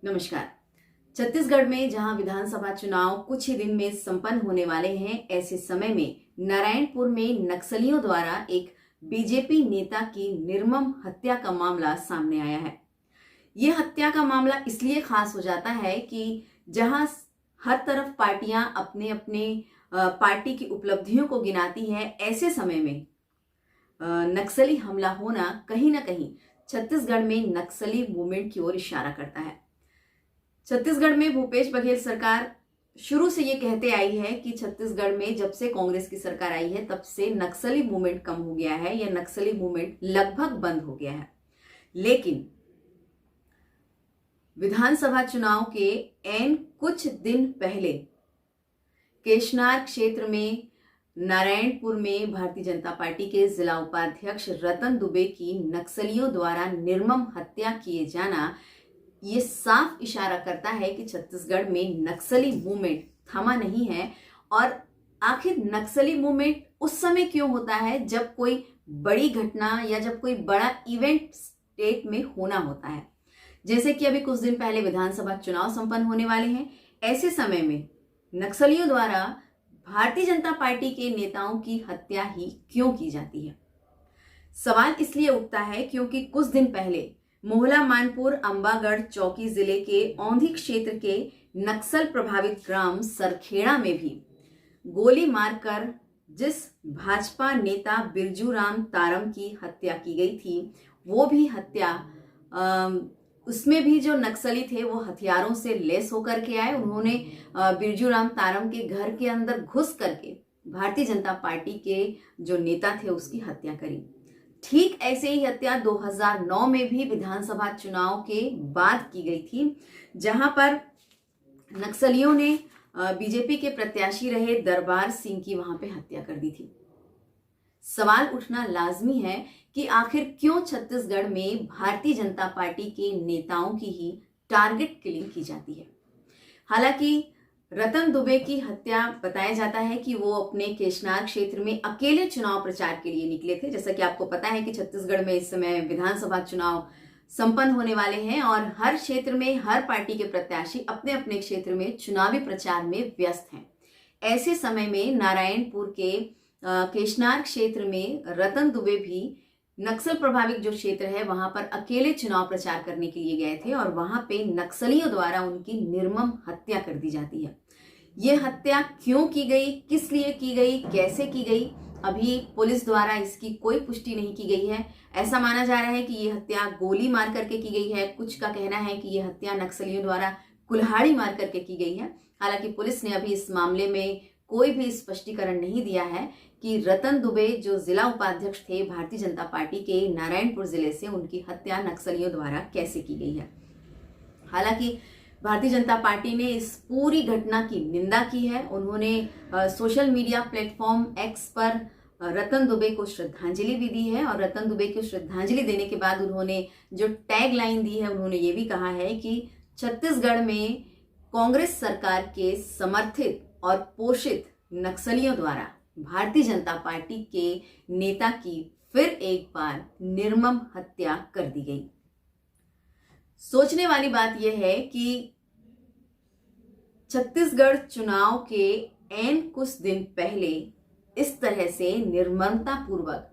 नमस्कार। छत्तीसगढ़ में जहां विधानसभा चुनाव कुछ ही दिन में संपन्न होने वाले हैं, ऐसे समय में नारायणपुर में नक्सलियों द्वारा एक बीजेपी नेता की निर्मम हत्या का मामला सामने आया है। यह हत्या का मामला इसलिए खास हो जाता है कि जहां हर तरफ पार्टियां अपने अपने पार्टी की उपलब्धियों को गिनाती हैं, ऐसे समय में नक्सली हमला होना कहीं ना कहीं छत्तीसगढ़ में नक्सली मूवमेंट की ओर इशारा करता है। छत्तीसगढ़ में भूपेश बघेल सरकार शुरू से ये कहते आई है कि छत्तीसगढ़ में जब से कांग्रेस की सरकार आई है तब से नक्सली मूवमेंट कम हो गया है या नक्सली मूवमेंट लगभग बंद हो गया है। लेकिन विधानसभा चुनाव के ऐन कुछ दिन पहले केशनार क्षेत्र में नारायणपुर में भारतीय जनता पार्टी के जिला उपाध्यक्ष रतन दुबे की नक्सलियों द्वारा निर्मम हत्या किए जाना ये साफ इशारा करता है कि छत्तीसगढ़ में नक्सली मूवमेंट थमा नहीं है। और आखिर नक्सली मूवमेंट उस समय क्यों होता है जब कोई बड़ी घटना या जब कोई बड़ा इवेंट स्टेट में होना होता है। जैसे कि अभी कुछ दिन पहले विधानसभा चुनाव संपन्न होने वाले हैं, ऐसे समय में नक्सलियों द्वारा भारतीय जनता पार्टी के नेताओं की हत्या ही क्यों की जाती है। सवाल इसलिए उठता है क्योंकि कुछ दिन पहले मोहला मानपुर अंबागढ़ चौकी जिले के औंधी क्षेत्र के नक्सल प्रभावित ग्राम सरखेड़ा में भी गोली मारकर जिस भाजपा नेता बिरजू राम तारम की हत्या की गई थी, वो भी हत्या उसमें भी जो नक्सली थे वो हथियारों से लैस होकर के आए। उन्होंने बिरजू राम तारम के घर के अंदर घुस करके भारतीय जनता पार्टी के जो नेता थे उसकी हत्या करी। ठीक ऐसे ही हत्या 2009 में भी विधानसभा चुनाव के बाद की गई थी, जहां पर नक्सलियों ने बीजेपी के प्रत्याशी रहे दरबार सिंह की वहां पे हत्या कर दी थी। सवाल उठना लाजमी है कि आखिर क्यों छत्तीसगढ़ में भारतीय जनता पार्टी के नेताओं की ही टारगेट किलिंग की जाती है। हालांकि रतन दुबे की हत्या बताया जाता है कि वो अपने केशनार क्षेत्र में अकेले चुनाव प्रचार के लिए निकले थे। जैसा कि आपको पता है कि छत्तीसगढ़ में इस समय विधानसभा चुनाव संपन्न होने वाले हैं और हर क्षेत्र में हर पार्टी के प्रत्याशी अपने अपने क्षेत्र में चुनावी प्रचार में व्यस्त हैं। ऐसे समय में नारायणपुर के केशनार क्षेत्र में रतन दुबे भी नक्सल प्रभावित जो क्षेत्र है वहां पर अकेले चुनाव प्रचार करने के लिए गए थे और वहां पे नक्सलियों द्वारा उनकी निर्मम हत्या कर दी जाती है। यह हत्या क्यों की गई, किस लिए की गई, कैसे की गई, अभी पुलिस द्वारा इसकी कोई पुष्टि नहीं की गई है। ऐसा माना जा रहा है कि यह हत्या गोली मार करके की गई है, कुछ का कहना है कि यह हत्या नक्सलियों द्वारा कुल्हाड़ी मार करके की गई है। हालांकि पुलिस ने अभी इस मामले में कोई भी स्पष्टीकरण नहीं दिया है कि रतन दुबे जो जिला उपाध्यक्ष थे भारतीय जनता पार्टी के नारायणपुर जिले से, उनकी हत्या नक्सलियों द्वारा कैसे की गई है। हालांकि भारतीय जनता पार्टी ने इस पूरी घटना की निंदा की है। उन्होंने सोशल मीडिया प्लेटफॉर्म एक्स पर रतन दुबे को श्रद्धांजलि भी दी है और रतन दुबे को श्रद्धांजलि देने के बाद उन्होंने जो टैग लाइन दी है, उन्होंने ये भी कहा है कि छत्तीसगढ़ में कांग्रेस सरकार के समर्थित और पोषित नक्सलियों द्वारा भारतीय जनता पार्टी के नेता की फिर एक बार निर्मम हत्या कर दी गई। सोचने वाली बात यह है कि छत्तीसगढ़ चुनाव के ऐन कुछ दिन पहले इस तरह से निर्ममता पूर्वक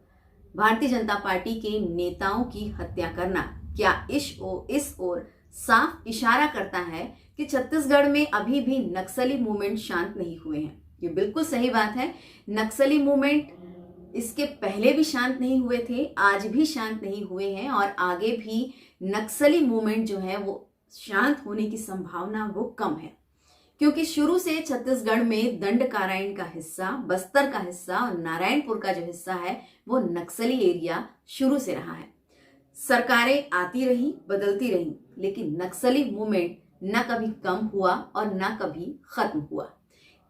भारतीय जनता पार्टी के नेताओं की हत्या करना क्या इस ओर साफ इशारा करता है कि छत्तीसगढ़ में अभी भी नक्सली मूवमेंट शांत नहीं हुए हैं। ये बिल्कुल सही बात है। नक्सली मूवमेंट इसके पहले भी शांत नहीं हुए थे, आज भी शांत नहीं हुए हैं और आगे भी नक्सली मूवमेंट जो है वो शांत होने की संभावना वो कम है, क्योंकि शुरू से छत्तीसगढ़ में दंडकारण्य का हिस्सा, बस्तर का हिस्सा और नारायणपुर का जो हिस्सा है वो नक्सली एरिया शुरू से रहा है। सरकारें आती रही, बदलती रही, लेकिन नक्सली मूवमेंट न कभी कम हुआ और न कभी खत्म हुआ।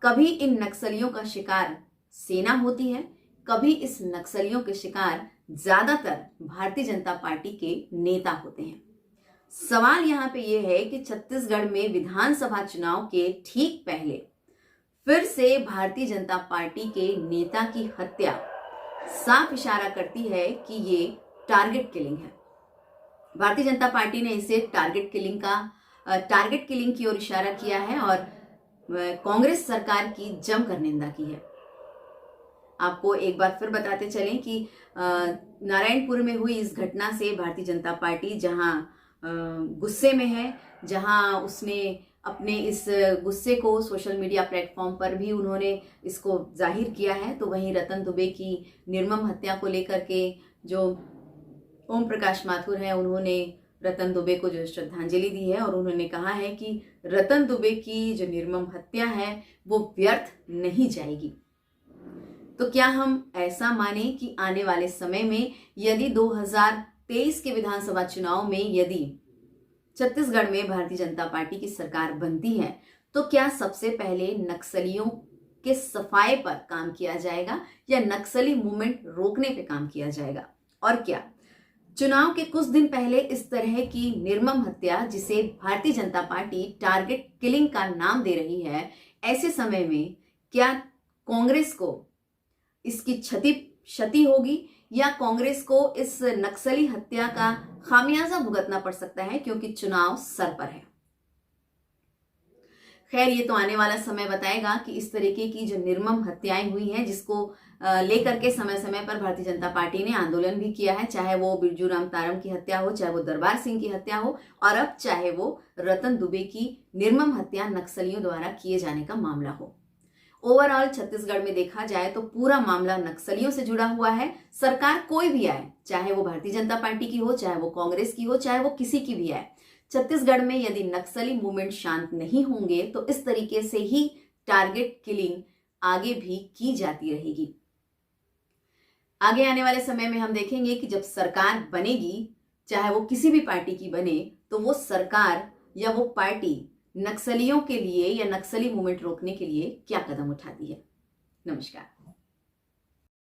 कभी इन नक्सलियों का शिकार सेना होती है, कभी इस नक्सलियों के शिकार ज्यादातर भारतीय जनता पार्टी के नेता होते हैं। सवाल यहाँ पे ये है कि छत्तीसगढ़ में विधानसभा चुनाव के ठीक पहले फिर से भारतीय जनता पार्टी के नेता की हत्या साफ इशारा करती है कि ये टारगेट किलिंग है। भारतीय जनता पार्टी ने इसे टारगेट किलिंग का टारगेट किलिंग की ओर इशारा किया है और कांग्रेस सरकार की जमकर निंदा की है। आपको एक बार फिर बताते चलें कि नारायणपुर में हुई इस घटना से भारतीय जनता पार्टी जहां गुस्से में है, जहां उसने अपने इस गुस्से को सोशल मीडिया प्लेटफॉर्म पर भी उन्होंने इसको जाहिर किया है, तो वहीं रतन दुबे की निर्मम हत्या को लेकर के जो ओम प्रकाश माथुर हैं उन्होंने रतन दुबे को जो श्रद्धांजलि दी है और उन्होंने कहा है कि रतन दुबे की जो निर्मम हत्या है वो व्यर्थ नहीं जाएगी। तो क्या हम ऐसा माने कि आने वाले समय में यदि 2023 के विधानसभा चुनाव में यदि छत्तीसगढ़ में भारतीय जनता पार्टी की सरकार बनती है तो क्या सबसे पहले नक्सलियों के सफाए पर काम किया जाएगा या नक्सली मूवमेंट रोकने पे काम किया जाएगा? और क्या चुनाव के कुछ दिन पहले इस तरह की निर्मम हत्या जिसे Bharatiya Janata party target killing का नाम दे रही है, ऐसे समय में क्या कांग्रेस को इसकी क्षति होगी या कांग्रेस को इस नक्सली हत्या का खामियाजा भुगतना पड़ सकता है क्योंकि चुनाव सर पर है? खैर, ये तो आने वाला समय बताएगा कि इस तरीके की जो निर्मम हत्याएं हुई हैं जिसको लेकर के समय समय पर भारतीय जनता पार्टी ने आंदोलन भी किया है, चाहे वो बिरजू राम तारम की हत्या हो, चाहे वो दरबार सिंह की हत्या हो और अब चाहे वो रतन दुबे की निर्मम हत्या नक्सलियों द्वारा किए जाने का मामला हो। ओवरऑल छत्तीसगढ़ में देखा जाए तो पूरा मामला नक्सलियों से जुड़ा हुआ है। सरकार कोई भी आए, चाहे वो भारतीय जनता पार्टी की हो, चाहे वो कांग्रेस की हो, चाहे वो किसी की भी आए, छत्तीसगढ़ में यदि नक्सली मूवमेंट शांत नहीं होंगे तो इस तरीके से ही टारगेट किलिंग आगे भी की जाती रहेगी। आगे आने वाले समय में हम देखेंगे कि जब सरकार बनेगी, चाहे वो किसी भी पार्टी की बने, तो वो सरकार या वो पार्टी नक्सलियों के लिए या नक्सली मूवमेंट रोकने के लिए क्या कदम उठाती है। नमस्कार।